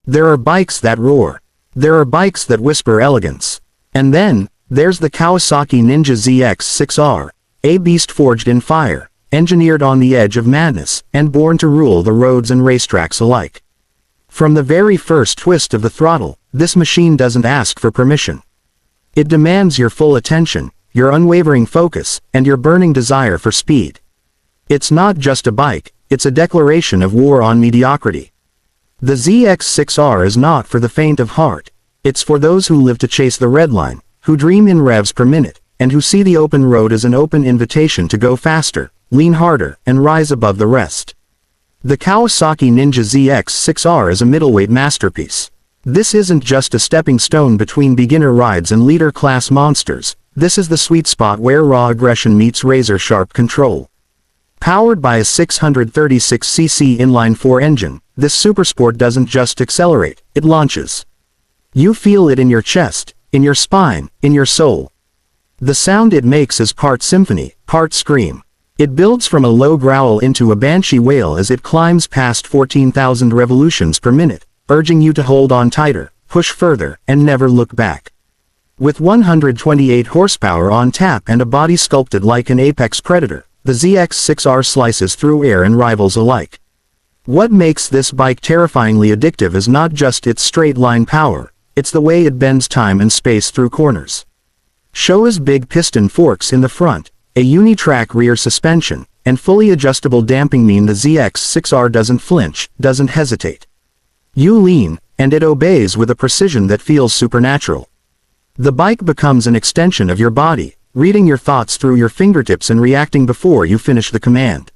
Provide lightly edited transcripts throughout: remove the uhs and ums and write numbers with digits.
There are bikes that roar. There are bikes that whisper elegance. And then, there's the Kawasaki Ninja ZX-6R, a beast forged in fire, engineered on the edge of madness, and born to rule the roads and racetracks alike. From the very first twist of the throttle, this machine doesn't ask for permission. It demands your full attention, your unwavering focus, and your burning desire for speed. It's not just a bike, it's a declaration of war on mediocrity. The ZX-6R is not for the faint of heart. It's for those who live to chase the red line, who dream in revs per minute, and who see the open road as an open invitation to go faster, lean harder, and rise above the rest. The Kawasaki Ninja ZX-6R is a middleweight masterpiece. This isn't just a stepping stone between beginner rides and leader-class monsters. This is the sweet spot where raw aggression meets razor-sharp control. Powered by a 636cc inline-4 engine, this Supersport doesn't just accelerate, it launches. You feel it in your chest, in your spine, in your soul. The sound it makes is part symphony, part scream. It builds from a low growl into a banshee wail as it climbs past 14,000 revolutions per minute, urging you to hold on tighter, push further, and never look back. With 128 horsepower on tap and a body sculpted like an apex predator, the ZX-6R slices through air and rivals alike. What makes this bike terrifyingly addictive is not just its straight-line power, it's the way it bends time and space through corners. Showa's big piston forks in the front, a uni-track rear suspension, and fully adjustable damping mean the ZX-6R doesn't flinch, doesn't hesitate. You lean, and it obeys with a precision that feels supernatural. The bike becomes an extension of your body, reading your thoughts through your fingertips and reacting before you finish the command.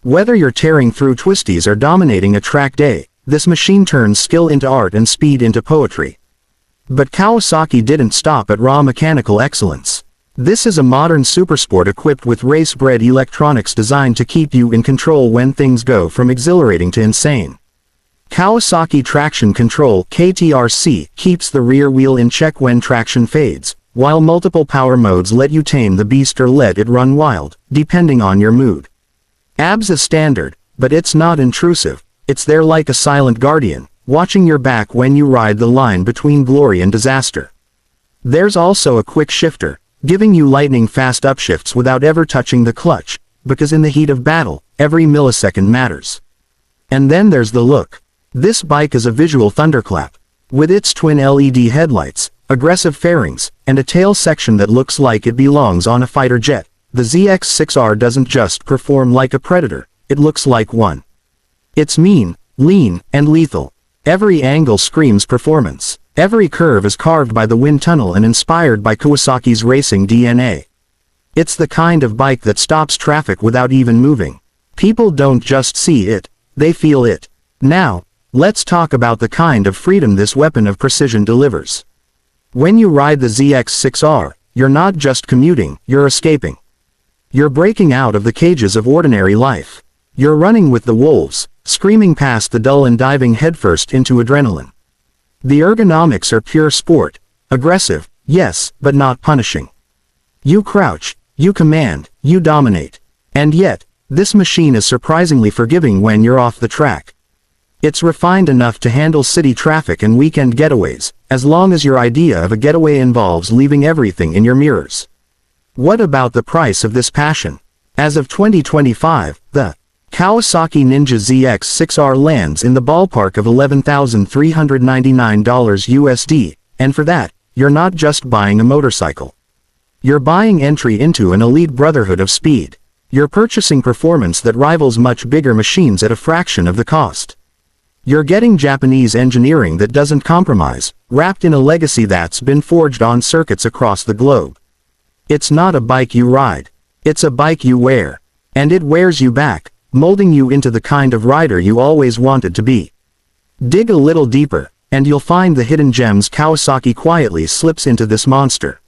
Whether you're tearing through twisties or dominating a track day, this machine turns skill into art and speed into poetry. But Kawasaki didn't stop at raw mechanical excellence. This is a modern supersport equipped with race-bred electronics designed to keep you in control when things go from exhilarating to insane. Kawasaki Traction Control (KTRC) keeps the rear wheel in check when traction fades, while multiple power modes let you tame the beast or let it run wild, depending on your mood. ABS is standard, but it's not intrusive. It's there like a silent guardian, watching your back when you ride the line between glory and disaster. There's also a quick shifter, giving you lightning-fast upshifts without ever touching the clutch, because in the heat of battle, every millisecond matters. And then there's the look. This bike is a visual thunderclap. With its twin LED headlights, aggressive fairings, and a tail section that looks like it belongs on a fighter jet, the ZX-6R doesn't just perform like a predator, it looks like one. It's mean, lean, and lethal. Every angle screams performance. Every curve is carved by the wind tunnel and inspired by Kawasaki's racing DNA. It's the kind of bike that stops traffic without even moving. People don't just see it, they feel it. Now, let's talk about the kind of freedom this weapon of precision delivers. When you ride the ZX-6R, you're not just commuting, you're escaping. You're breaking out of the cages of ordinary life. You're running with the wolves, screaming past the dull and diving headfirst into adrenaline. The ergonomics are pure sport, aggressive, yes, but not punishing. You crouch, you command, you dominate. And yet, this machine is surprisingly forgiving when you're off the track. It's refined enough to handle city traffic and weekend getaways, as long as your idea of a getaway involves leaving everything in your mirrors. What about the price of this passion? As of 2025, the Kawasaki Ninja ZX-6R lands in the ballpark of $11,399 USD, and for that, you're not just buying a motorcycle. You're buying entry into an elite brotherhood of speed. You're purchasing performance that rivals much bigger machines at a fraction of the cost. You're getting Japanese engineering that doesn't compromise, wrapped in a legacy that's been forged on circuits across the globe. It's not a bike you ride. It's a bike you wear. And it wears you back, molding you into the kind of rider you always wanted to be. Dig a little deeper, and you'll find the hidden gems Kawasaki quietly slips into this monster.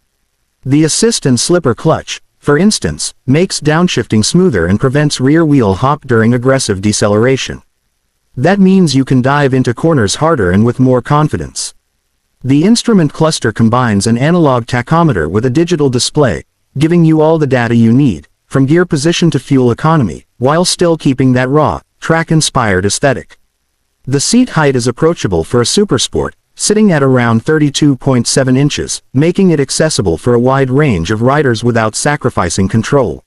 The assist and slipper clutch, for instance, makes downshifting smoother and prevents rear wheel hop during aggressive deceleration. That means you can dive into corners harder and with more confidence. The instrument cluster combines an analog tachometer with a digital display, giving you all the data you need, from gear position to fuel economy, while still keeping that raw, track-inspired aesthetic. The seat height is approachable for a Supersport, sitting at around 32.7 inches, making it accessible for a wide range of riders without sacrificing control.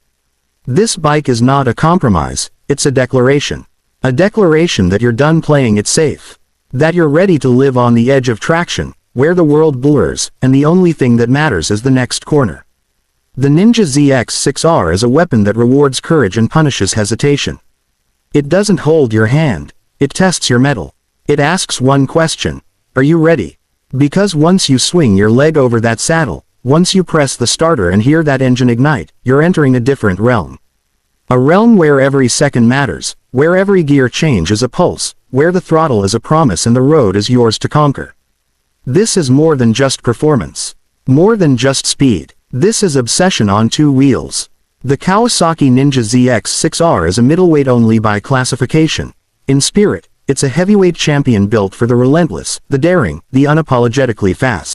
This bike is not a compromise, it's a declaration. A declaration that you're done playing it safe. That you're ready to live on the edge of traction, where the world blurs, and the only thing that matters is the next corner. The Ninja ZX-6R is a weapon that rewards courage and punishes hesitation. It doesn't hold your hand, it tests your mettle. It asks one question: are you ready? Because once you swing your leg over that saddle, once you press the starter and hear that engine ignite, you're entering a different realm. A realm where every second matters, where every gear change is a pulse, where the throttle is a promise and the road is yours to conquer. This is more than just performance. More than just speed. This is obsession on two wheels. The Kawasaki Ninja ZX-6R is a middleweight only by classification. In spirit, it's a heavyweight champion built for the relentless, the daring, the unapologetically fast.